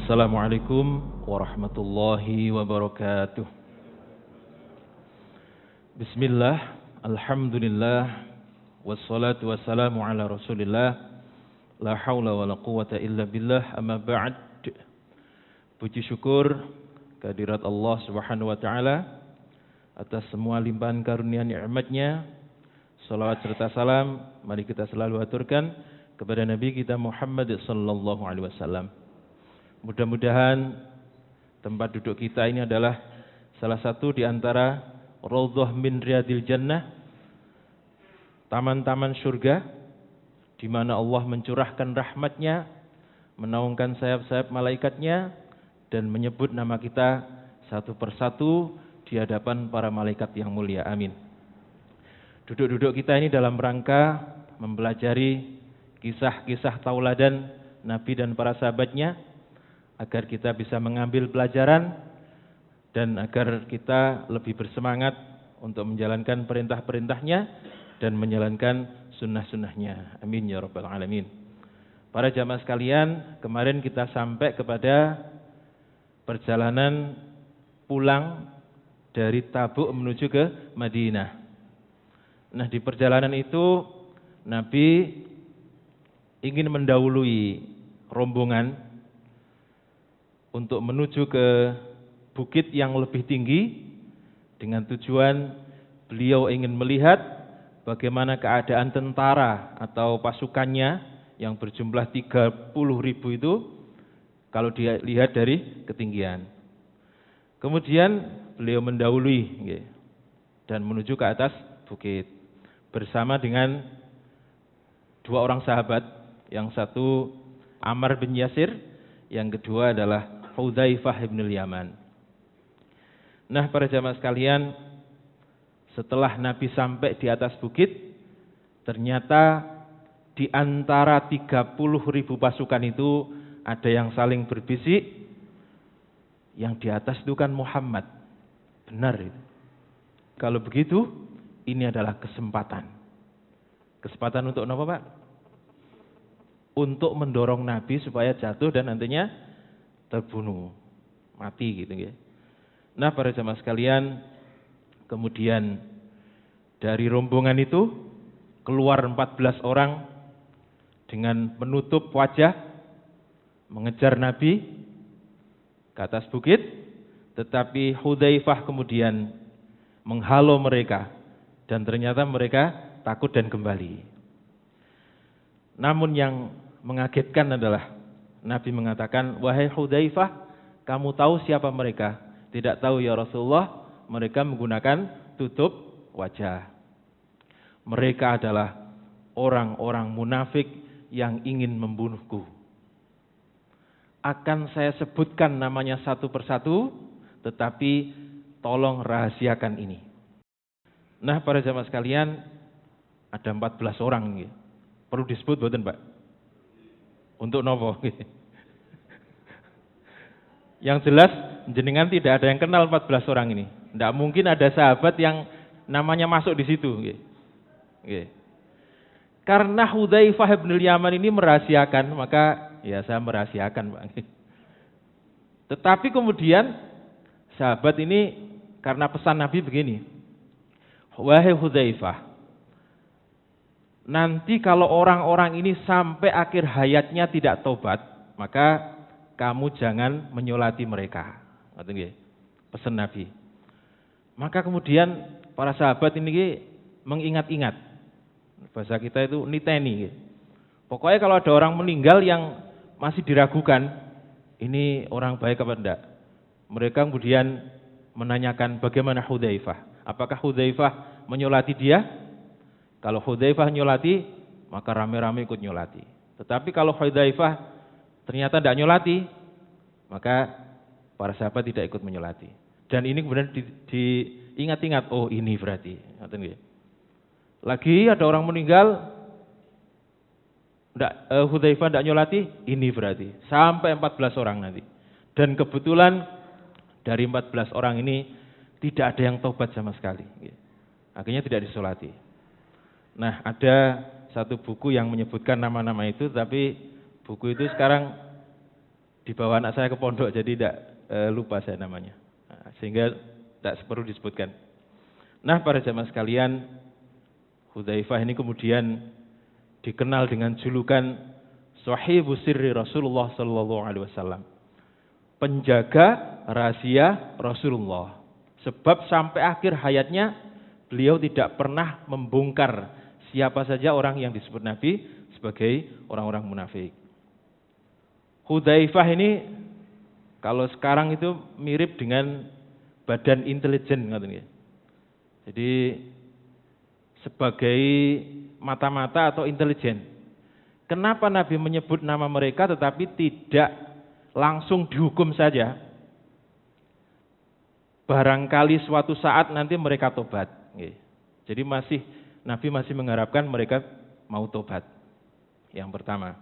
Assalamualaikum warahmatullahi wabarakatuh. Bismillah, alhamdulillah, wassalatu wassalamu ala rasulillah, la hawla wa la quwata illa billah, amma ba'd. Puji syukur kehadirat Allah subhanahu wa ta'ala atas semua limpahan karunia nikmatnya. Salawat serta salam mari kita selalu aturkan kepada Nabi kita Muhammad sallallahu alaihi wasallam. Mudah-mudahan tempat duduk kita ini adalah salah satu di antara Raudhah min Riyadil Jannah, taman-taman surga di mana Allah mencurahkan rahmatnya, menaungkan sayap-sayap malaikatnya dan menyebut nama kita satu persatu di hadapan para malaikat yang mulia. Amin. Duduk-duduk kita ini dalam rangka mempelajari kisah-kisah tauladan Nabi dan para sahabatnya, agar kita bisa mengambil pelajaran dan agar kita lebih bersemangat untuk menjalankan perintah-perintahnya dan menjalankan sunnah-sunnahnya. Amin ya rabbal alamin. Para jamaah sekalian, kemarin kita sampai kepada perjalanan pulang dari Tabuk menuju ke Madinah. Nah, di perjalanan itu Nabi ingin mendahului rombongan untuk menuju ke bukit yang lebih tinggi dengan tujuan beliau ingin melihat bagaimana keadaan tentara atau pasukannya yang berjumlah 30.000 itu kalau dilihat dari ketinggian. Kemudian beliau mendahului dan menuju ke atas bukit bersama dengan dua orang sahabat, yang satu Ammar bin Yasir, yang kedua adalah Hudzaifah bin Yaman. Nah, para jamaah sekalian, setelah Nabi sampai di atas bukit, ternyata di antara 30.000 pasukan itu ada yang saling berbisik, yang di atas itu kan Muhammad. Benar itu. Kalau begitu, ini adalah kesempatan. Kesempatan untuk apa, Pak? Untuk mendorong Nabi supaya jatuh dan nantinya terbunuh, mati gitu ya. Nah, para jamaah sekalian, kemudian dari rombongan itu keluar 14 orang dengan menutup wajah mengejar Nabi ke atas bukit, tetapi Hudzaifah kemudian menghalau mereka dan ternyata mereka takut dan kembali. Namun yang mengagetkan adalah Nabi mengatakan, wahai Hudzaifah, kamu tahu siapa mereka? Tidak tahu ya Rasulullah, mereka menggunakan tutup wajah. Mereka adalah orang-orang munafik yang ingin membunuhku. Akan saya sebutkan namanya satu persatu, tetapi tolong rahasiakan ini. Nah, para jamaah sekalian, ada 14 orang. Perlu disebut boten, Pak? Untuk nopo? Yang jelas jenengan tidak ada yang kenal 14 orang ini. Tidak mungkin ada sahabat yang namanya masuk di situ. Karena Hudzaifah bin Yaman ini merahasiakan, maka ya saya merahasiakan, Pak. Tetapi kemudian sahabat ini karena pesan Nabi begini, wahai Hudzaifah, nanti kalau orang-orang ini sampai akhir hayatnya tidak tobat, maka kamu jangan menyolati mereka. Pesan Nabi. Maka kemudian para sahabat ini mengingat-ingat. Bahasa kita itu niteni. Pokoknya kalau ada orang meninggal yang masih diragukan, ini orang baik apa enggak, mereka kemudian menanyakan bagaimana Hudzaifah. Apakah Hudzaifah menyolati dia? Kalau Hudzaifah nyolati, maka rame-rame ikut nyolati. Tetapi kalau Hudzaifah ternyata tidak nyolati, maka para sahabat tidak ikut menyolati. Dan ini kemudian diingat-ingat, oh ini berarti. Lagi ada orang meninggal, Hudzaifah tidak nyolati, ini berarti. Sampai 14 orang nanti. Dan kebetulan dari 14 orang ini tidak ada yang taubat sama sekali. Akhirnya tidak disolati. Nah, ada satu buku yang menyebutkan nama-nama itu, tapi buku itu sekarang dibawa anak saya ke pondok, jadi tidak lupa saya namanya. Nah, sehingga tidak perlu disebutkan. Nah, para jamaah sekalian, Hudzaifah ini kemudian dikenal dengan julukan Sahibu Sirri Rasulullah sallallahu alaihi wasallam. Penjaga rahasia Rasulullah. Sebab sampai akhir hayatnya beliau tidak pernah membongkar siapa saja orang yang disebut Nabi sebagai orang-orang munafik. Hudzaifah ini kalau sekarang itu mirip dengan badan intelijen katanya. Jadi sebagai mata-mata atau intelijen. Kenapa Nabi menyebut nama mereka tetapi tidak langsung dihukum saja? Barangkali suatu saat nanti mereka tobat. Jadi Nabi masih mengharapkan mereka mau tobat. Yang pertama.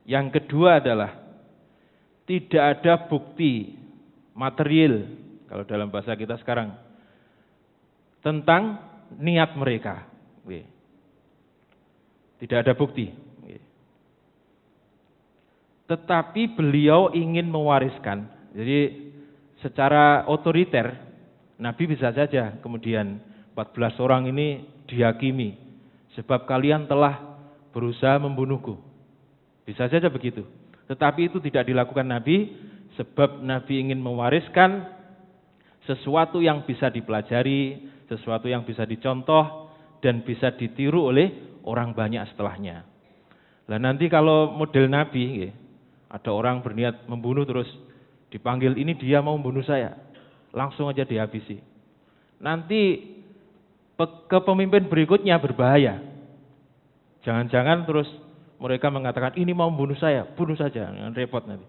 Yang kedua adalah tidak ada bukti material, kalau dalam bahasa kita sekarang, tentang niat mereka. Tidak ada bukti. Tetapi beliau ingin mewariskan. Jadi secara otoriter, Nabi bisa saja kemudian 14 orang ini dihakimi. Sebab kalian telah berusaha membunuhku. Bisa saja begitu. Tetapi itu tidak dilakukan Nabi. Sebab Nabi ingin mewariskan sesuatu yang bisa dipelajari, sesuatu yang bisa dicontoh, dan bisa ditiru oleh orang banyak setelahnya. Nah nanti kalau model Nabi, ada orang berniat membunuh terus dipanggil, ini dia mau membunuh saya, langsung aja dihabisi. Nanti kepemimpin berikutnya berbahaya. Jangan-jangan terus mereka mengatakan ini mau membunuh saya, bunuh saja, repot nanti.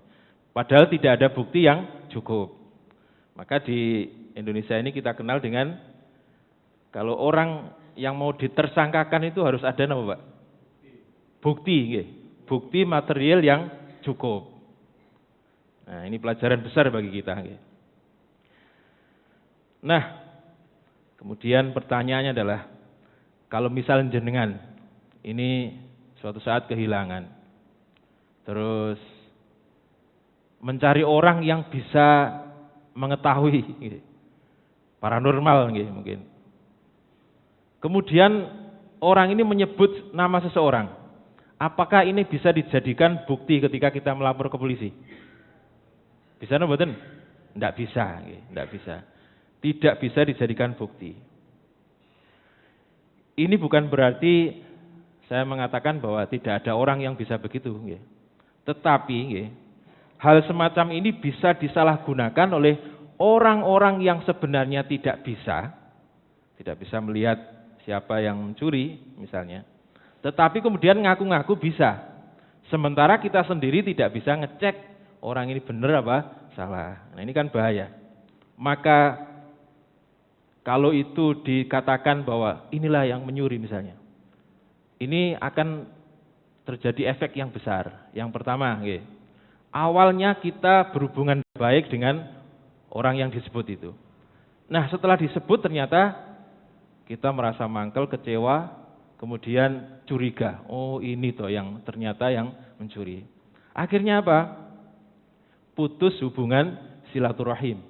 Padahal tidak ada bukti yang cukup. Maka di Indonesia ini kita kenal dengan kalau orang yang mau ditersangkakan itu harus ada nama, Pak? Bukti, bukti material yang cukup. Nah, ini pelajaran besar bagi kita. Nah, kemudian pertanyaannya adalah, kalau misal jenengan ini suatu saat kehilangan, terus mencari orang yang bisa mengetahui paranormal mungkin. Kemudian orang ini menyebut nama seseorang. Apakah ini bisa dijadikan bukti ketika kita melapor ke polisi? Bisa mboten? Tidak bisa, tidak bisa. Tidak bisa dijadikan bukti. Ini bukan berarti saya mengatakan bahwa tidak ada orang yang bisa begitu. Tetapi hal semacam ini bisa disalahgunakan oleh orang-orang yang sebenarnya tidak bisa melihat siapa yang mencuri misalnya. Tetapi kemudian ngaku-ngaku bisa. Sementara kita sendiri tidak bisa ngecek orang ini benar apa salah. Nah ini kan bahaya. Maka kalau itu dikatakan bahwa inilah yang menyuri misalnya, ini akan terjadi efek yang besar. Yang pertama, awalnya kita berhubungan baik dengan orang yang disebut itu. Nah setelah disebut ternyata kita merasa mangkel, kecewa, kemudian curiga. Oh ini toh yang ternyata yang mencuri. Akhirnya apa? Putus hubungan silaturahim.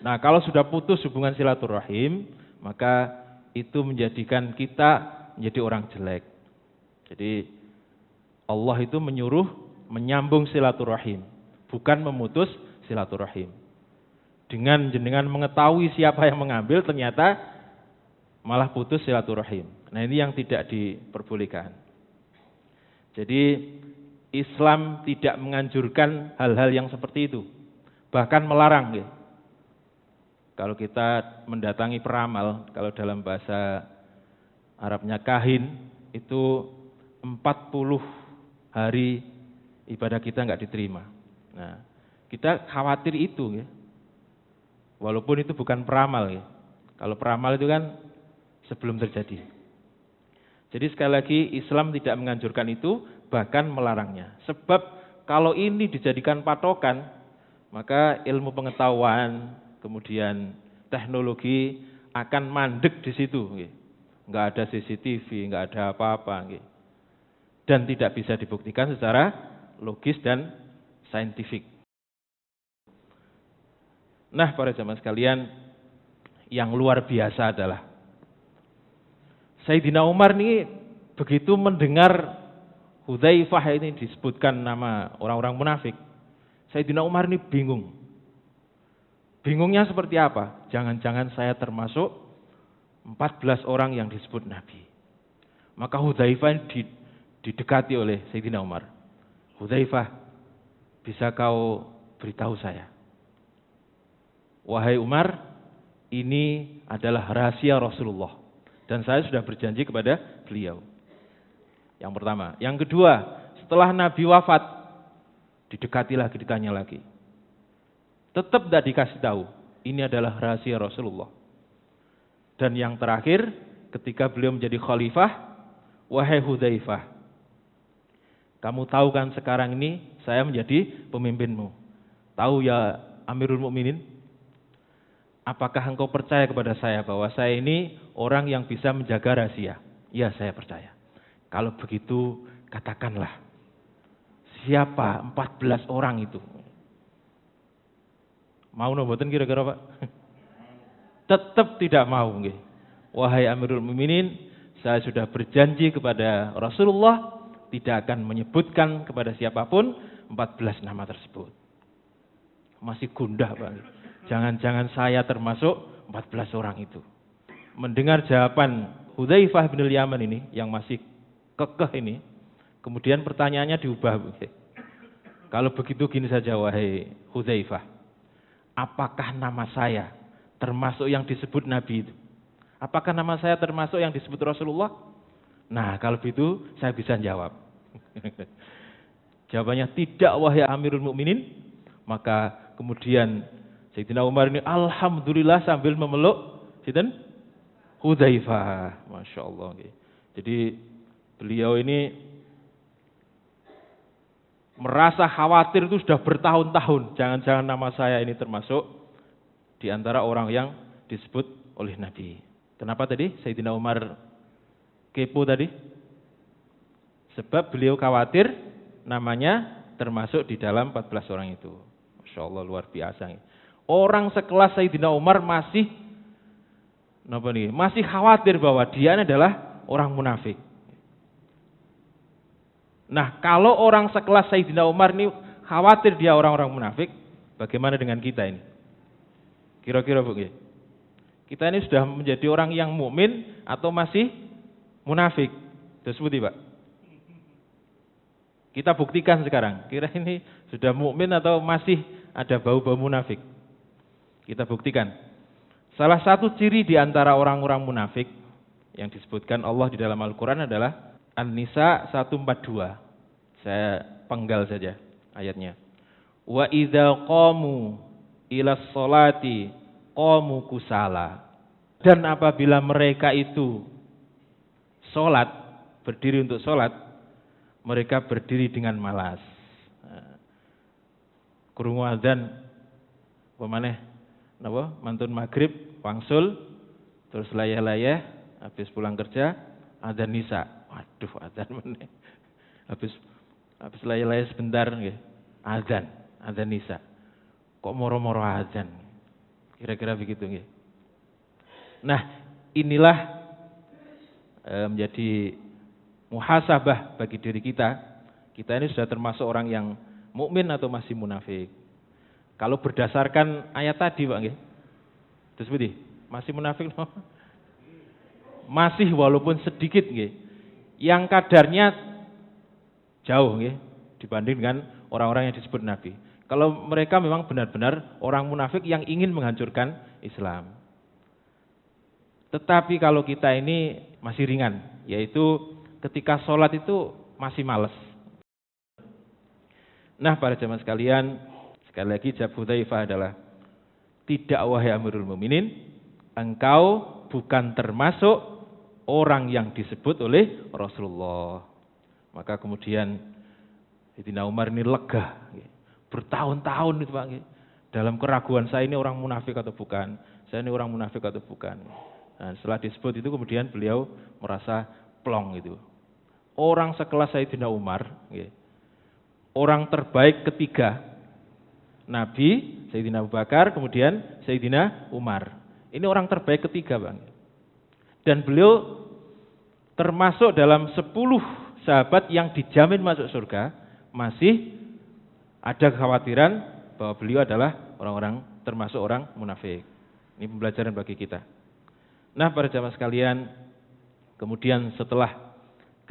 Nah kalau sudah putus hubungan silaturahim, maka itu menjadikan kita menjadi orang jelek. Jadi Allah itu menyuruh menyambung silaturahim, bukan memutus silaturahim. Dengan jenengan mengetahui siapa yang mengambil, ternyata malah putus silaturahim. Nah ini yang tidak diperbolehkan. Jadi Islam tidak menganjurkan hal-hal yang seperti itu, bahkan melarang. Kalau kita mendatangi peramal, kalau dalam bahasa Arabnya kahin, itu 40 hari ibadah kita nggak diterima. Nah, kita khawatir itu, walaupun itu bukan peramal. Kalau peramal itu kan sebelum terjadi. Jadi sekali lagi Islam tidak menganjurkan itu, bahkan melarangnya. Sebab kalau ini dijadikan patokan, maka ilmu pengetahuan, kemudian teknologi akan mandek di situ. Nggak ada CCTV, nggak ada apa-apa. Dan tidak bisa dibuktikan secara logis dan saintifik. Nah, para jamaah sekalian, yang luar biasa adalah Sayyidina Umar ini begitu mendengar Hudzaifah ini disebutkan nama orang-orang munafik, Sayyidina Umar ini bingung. Bingungnya seperti apa? Jangan-jangan saya termasuk 14 orang yang disebut Nabi. Maka Hudzaifah didekati oleh Sayyidina Umar. Hudzaifah, bisa kau beritahu saya? Wahai Umar, ini adalah rahasia Rasulullah. Dan saya sudah berjanji kepada beliau. Yang pertama. Yang kedua, setelah Nabi wafat, didekati lagi, ditanya lagi. Tetap tidak dikasih tahu. Ini adalah rahasia Rasulullah. Dan yang terakhir, ketika beliau menjadi khalifah, wahai Hudzaifah, kamu tahu kan sekarang ini saya menjadi pemimpinmu. Tahu ya Amirul Mukminin? Apakah engkau percaya kepada saya bahwa saya ini orang yang bisa menjaga rahasia? Ya, saya percaya. Kalau begitu, katakanlah, siapa 14 orang itu? Mau mboten kira-kira, Pak? Tetap tidak mau. Wahai Amirul Mukminin, saya sudah berjanji kepada Rasulullah tidak akan menyebutkan kepada siapapun 14 nama tersebut. Masih gundah, Pak. Jangan-jangan saya termasuk 14 orang itu. Mendengar jawaban Hudzaifah bin Yaman ini, yang masih kekeh ini, kemudian pertanyaannya diubah. Kalau begitu gini saja, wahai Hudzaifah, apakah nama saya termasuk yang disebut Nabi itu? Apakah nama saya termasuk yang disebut Rasulullah? Nah, kalau begitu saya bisa jawab. Jawabannya tidak, wahai Amirul Mukminin. Maka kemudian Sayyidina Umar ini alhamdulillah sambil memeluk Sayyidina Hudzaifah. Masya Allah. Jadi beliau ini merasa khawatir itu sudah bertahun-tahun. Jangan-jangan nama saya ini termasuk di antara orang yang disebut oleh Nabi. Kenapa tadi Sayyidina Umar kepo tadi? Sebab beliau khawatir namanya termasuk di dalam 14 orang itu. Masya Allah, luar biasa. Orang sekelas Sayyidina Umar masih khawatir bahwa dia adalah orang munafik. Nah, kalau orang sekelas Sayyidina Umar ini khawatir dia orang-orang munafik, bagaimana dengan kita ini? Kira-kira Bu, kita ini sudah menjadi orang yang mukmin atau masih munafik? Tersebut, Pak. Kita buktikan sekarang. Kira ini sudah mukmin atau masih ada bau-bau munafik? Kita buktikan. Salah satu ciri di antara orang-orang munafik yang disebutkan Allah di dalam Al-Quran adalah An-Nisa 142. Saya penggal saja ayatnya. Wa idza qamu ilas sholati qamu kusala. Dan apabila mereka itu sholat, berdiri untuk sholat, mereka berdiri dengan malas. Krungu adzan pemaneh napa mantun maghrib wangsul terus layah-layah habis pulang kerja adzan nisa. Waduh, adzan meneh. Habis layah-layah sebentar nggih. Adzan nisa. Kok moro-moro adzan? Kira-kira begitu nggih. Nah, inilah menjadi muhasabah bagi diri kita. Kita ini sudah termasuk orang yang mukmin atau masih munafik. Kalau berdasarkan ayat tadi, Pak nggih. Disebut masih munafik no? Masih walaupun sedikit nggih. Yang kadarnya jauh nggih dibanding dengan orang-orang yang disebut nabi. Kalau mereka memang benar-benar orang munafik yang ingin menghancurkan Islam. Tetapi kalau kita ini masih ringan, yaitu ketika sholat itu masih malas. Nah, para jemaah sekalian, sekali lagi jawab Hudzaifah adalah tidak, wahai Amirul Mukminin, engkau bukan termasuk orang yang disebut oleh Rasulullah. Maka kemudian Sayyidina Umar ini lega, bertahun-tahun itu Pak, dalam keraguan saya ini orang munafik atau bukan, saya ini orang munafik atau bukan. Nah, setelah disebut itu kemudian beliau merasa plong itu. Orang sekelas Sayyidina Umar, orang terbaik ketiga. Nabi, Sayyidina Abu Bakar, kemudian Sayyidina Umar. Ini orang terbaik ketiga, Bang. Dan beliau termasuk dalam 10 sahabat yang dijamin masuk surga. Masih ada kekhawatiran bahwa beliau adalah orang-orang termasuk orang munafik. Ini pembelajaran bagi kita. Nah, para jamaah sekalian, kemudian setelah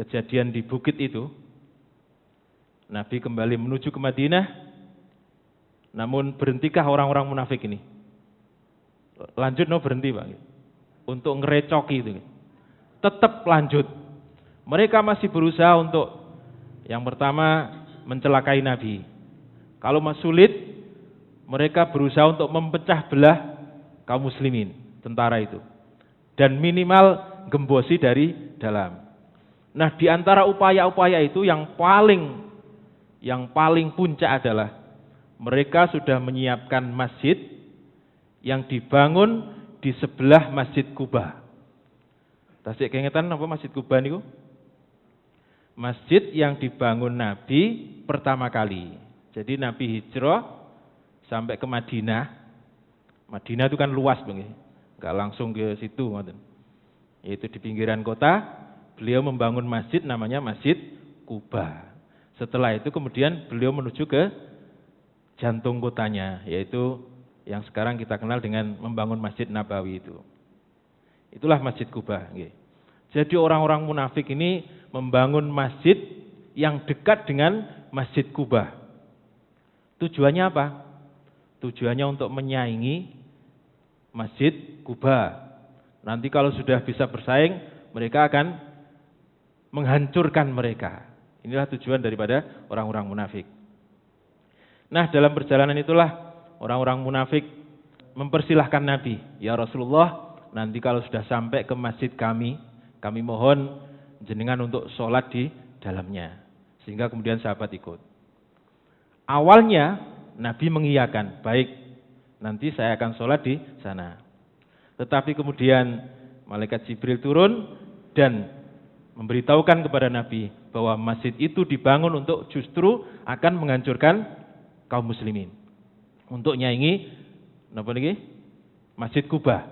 kejadian di bukit itu, Nabi kembali menuju ke Madinah. Namun berhentikah orang-orang munafik ini? Lanjut berhenti, Pak. Untuk ngerecoki itu. Tetap lanjut. Mereka masih berusaha untuk yang pertama mencelakai Nabi. Kalau sulit, mereka berusaha untuk memecah belah kaum muslimin, tentara itu. Dan minimal gembosi dari dalam. Nah, di antara upaya-upaya itu yang paling puncak adalah mereka sudah menyiapkan masjid yang dibangun di sebelah Masjid Quba. Tasik keingetan apa Masjid Quba niku? Masjid yang dibangun Nabi pertama kali. Jadi Nabi hijrah sampai ke Madinah. Madinah itu kan luas, Bang. Enggak langsung ke situ, ngoten. Yaitu di pinggiran kota, beliau membangun masjid namanya Masjid Quba. Setelah itu kemudian beliau menuju ke jantung kotanya, yaitu yang sekarang kita kenal dengan membangun Masjid Nabawi itu. Itulah Masjid Quba. Jadi orang-orang munafik ini membangun masjid yang dekat dengan Masjid Quba. Tujuannya apa? Tujuannya untuk menyaingi Masjid Quba. Nanti kalau sudah bisa bersaing, mereka akan menghancurkan mereka. Inilah tujuan daripada orang-orang munafik. Nah, dalam perjalanan itulah orang-orang munafik mempersilahkan Nabi, ya Rasulullah, nanti kalau sudah sampai ke masjid kami mohon jenengan untuk sholat di dalamnya. Sehingga kemudian sahabat ikut. Awalnya Nabi mengiyakan, baik, nanti saya akan sholat di sana. Tetapi kemudian malaikat Jibril turun dan memberitahukan kepada Nabi bahwa masjid itu dibangun untuk justru akan menghancurkan kaum muslimin. Untuk nyaingi Masjid Quba.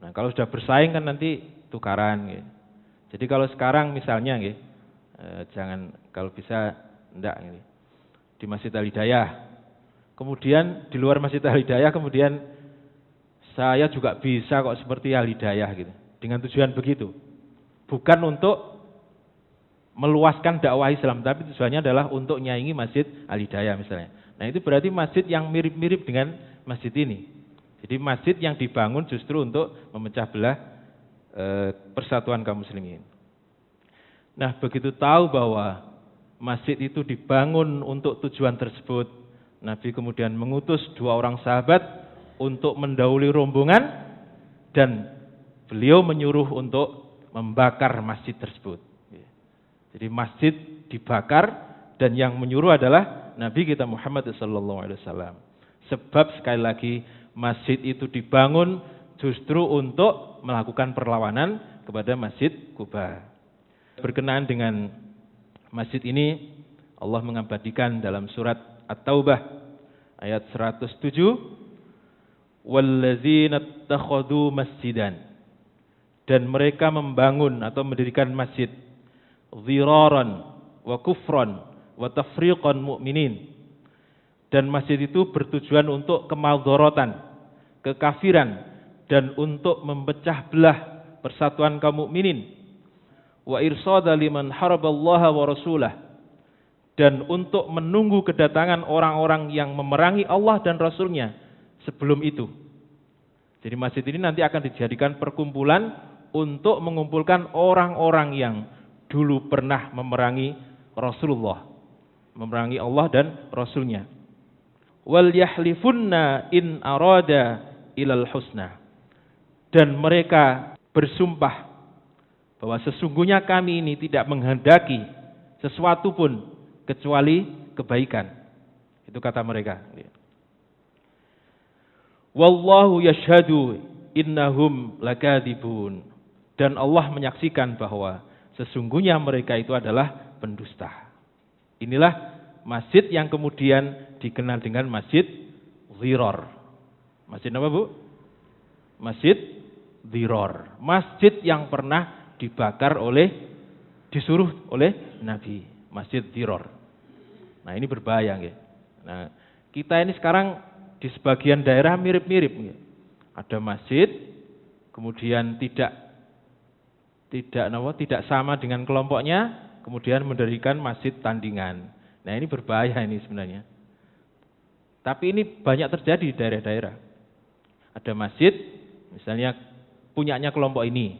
Nah, kalau sudah bersaing kan nanti tukaran. Gitu. Jadi kalau sekarang misalnya, jangan, kalau bisa enggak, gitu. Di Masjid Al-Hidayah. Kemudian di luar Masjid Al-Hidayah kemudian saya juga bisa kok seperti Al-Hidayah gitu. Dengan tujuan begitu. Bukan untuk meluaskan dakwah Islam, tapi tujuannya adalah untuk nyaingi Masjid Al-Hidayah misalnya. Nah, itu berarti masjid yang mirip-mirip dengan masjid ini. Jadi masjid yang dibangun justru untuk memecah belah persatuan kaum muslimin. Nah, begitu tahu bahwa masjid itu dibangun untuk tujuan tersebut, Nabi kemudian mengutus 2 orang sahabat untuk mendahului rombongan dan beliau menyuruh untuk membakar masjid tersebut. Jadi masjid dibakar dan yang menyuruh adalah Nabi kita Muhammad SAW. Sebab sekali lagi masjid itu dibangun justru untuk melakukan perlawanan kepada Masjid Quba. Berkenaan dengan masjid ini Allah mengabadikan dalam surat At-Taubah ayat 107, "Wallazina ittakhadhu masjidan." Dan mereka membangun atau mendirikan masjid dhiraran wa kufran wa tafriqan mu'minin. Dan masjid itu bertujuan untuk kemadharatan, kekafiran, dan untuk memecah belah persatuan kaum mukminin. Wa irsada liman haraballaha wa rasulah, dan untuk menunggu kedatangan orang-orang yang memerangi Allah dan Rasulnya sebelum itu. Jadi masjid ini nanti akan dijadikan perkumpulan untuk mengumpulkan orang-orang yang dulu pernah memerangi Rasulullah, memerangi Allah dan Rasulnya. Wal yahlifunna in arada ilal husna. Dan mereka bersumpah bahwa sesungguhnya kami ini tidak menghendaki sesuatu pun kecuali kebaikan. Itu kata mereka. Wallahu yashhadu innahum lakadzibun. Dan Allah menyaksikan bahwa sesungguhnya mereka itu adalah pendusta. Inilah masjid yang kemudian dikenal dengan Masjid Dhirar. Masjid apa, Bu? Masjid Dhirar. Masjid yang pernah dibakar disuruh oleh Nabi. Masjid Dhirar. Nah, ini berbahaya nggih. Nah, kita ini sekarang di sebagian daerah mirip-mirip nggih. Ada masjid, kemudian tidak sama dengan kelompoknya, kemudian mendirikan masjid tandingan. Nah, ini berbahaya ini sebenarnya. Tapi ini banyak terjadi di daerah-daerah. Ada masjid, misalnya punyanya kelompok ini.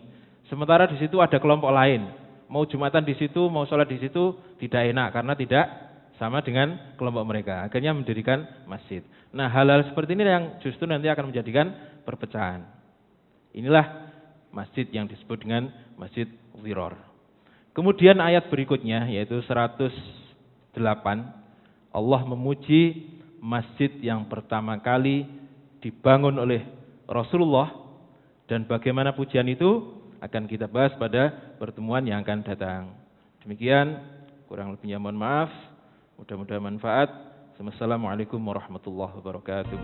Sementara di situ ada kelompok lain. Mau Jumatan di situ, mau sholat di situ tidak enak karena tidak sama dengan kelompok mereka. Akhirnya mendirikan masjid. Nah, hal-hal seperti ini yang justru nanti akan menjadikan perpecahan. Inilah masjid yang disebut dengan Masjid Dhirar. Kemudian ayat berikutnya yaitu 108, Allah memuji masjid yang pertama kali dibangun oleh Rasulullah, dan bagaimana pujian itu akan kita bahas pada pertemuan yang akan datang. Demikian, kurang lebihnya mohon maaf, mudah-mudahan manfaat. Wassalamualaikum warahmatullahi wabarakatuh.